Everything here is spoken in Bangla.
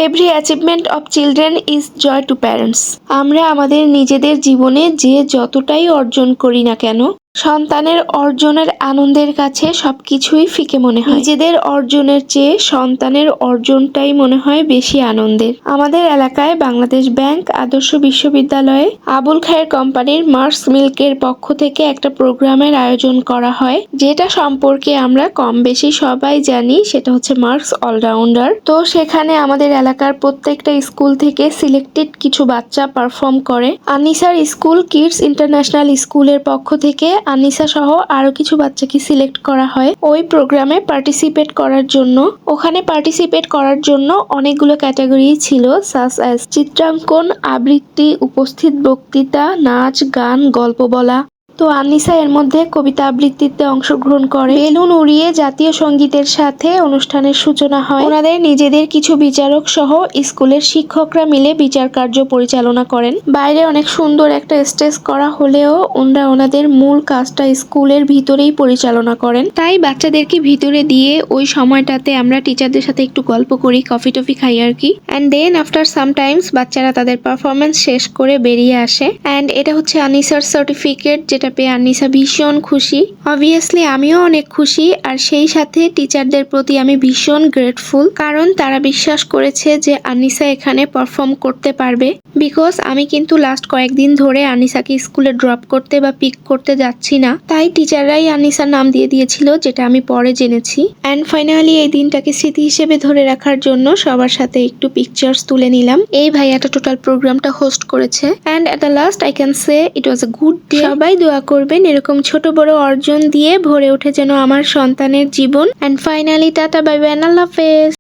Every achievement of children is joy to parents. আমরা আমাদের নিজেদের জীবনে যে যতটাই অর্জন করি না কেন, সন্তানের অর্জনের আনন্দের কাছে সবকিছুই ফিকে মনে হয়। নিজেদের অর্জনের চেয়ে সন্তানের অর্জনটাই মনে হয় বেশি আনন্দের। আমাদের এলাকায় বাংলাদেশ ব্যাংক আদর্শ বিশ্ববিদ্যালয়ে আবুল খায়ের কোম্পানির মার্স মিল্কের পক্ষ থেকে একটা প্রোগ্রামের আয়োজন করা হয়, যেটা সম্পর্কে আমরা কম বেশি সবাই জানি। সেটা হচ্ছে মার্কস অলরাউন্ডার। তো সেখানে আমাদের এলাকার প্রত্যেকটা স্কুল থেকে সিলেক্টেড কিছু বাচ্চা পারফর্ম করে। আনিসার স্কুল কিডস ইন্টারন্যাশনাল স্কুলের পক্ষ থেকে আনিসা সহ আরো কিছু বাচ্চাকে সিলেক্ট করা হয় ওই প্রোগ্রামে পার্টিসিপেট করার জন্য। ওখানে পার্টিসিপেট করার জন্য অনেকগুলো ক্যাটাগরি ছিল, সাস অ্যাজ চিত্রাঙ্কন, আবৃত্তি, উপস্থিত বক্তৃতা, নাচ, গান, গল্প বলা। তো আনিসা এর মধ্যে কবিতা আবৃত্তিতে অংশগ্রহণ করে। বেলুন উড়িয়ে জাতীয় সঙ্গীতের সাথে অনুষ্ঠানের সূচনা হয়। ওনাদের নিজেদের কিছু বিচারক সহ স্কুলের শিক্ষকরা মিলে বিচার কার্য পরিচালনা করেন। বাইরে অনেক সুন্দর একটা স্টেজ করা হলেও ওনারা ওনাদের মূল কাজটা স্কুলের ভিতরেই পরিচালনা করেন। তাই বাচ্চাদেরকে ভিতরে দিয়ে ওই সময়টাতে আমরা টিচারদের সাথে একটু গল্প করি, কফি টফি খাই আর কি। অ্যান্ড দেন আফটার সামটাইমস বাচ্চারা তাদের পারফরমেন্স শেষ করে বেরিয়ে আসে। অ্যান্ড এটা হচ্ছে আনিসার সার্টিফিকেট, যেটা পেয়ে আনিসা ভীষণ খুশি। অবভিয়াসলি আমিও অনেক খুশি, আর সেই সাথে টিচারদের প্রতি আমি ভীষণ গ্রেটফুল, কারণ তারা বিশ্বাস করেছে যে আনিসা এখানে পারফর্ম করতে পারবে। বিকজ আমি কিন্তু লাস্ট কয়েকদিন ধরে আনিসাকে স্কুলে ড্রপ করতে বা পিক করতে যাচ্ছি না, তাই টিচাররাই আনিসার নাম দিয়ে দিয়েছিল, যেটা আমি পরে জেনেছি। অ্যান্ড ফাইনালি এই দিনটাকে স্মৃতি হিসেবে ধরে রাখার জন্য সবার সাথে একটু পিকচার্স তুলে নিলাম। এই ভাইয়াটা টোটাল প্রোগ্রামটা হোস্ট করেছে। And at the last I can say it was a good day. সবাই দোয়া করবেন এরকম ছোট বড় অর্জন দিয়ে ভরে ওঠে যেন আমার সন্তানের জীবন। And finally tata bye bye, আল্লাহ হাফেজ।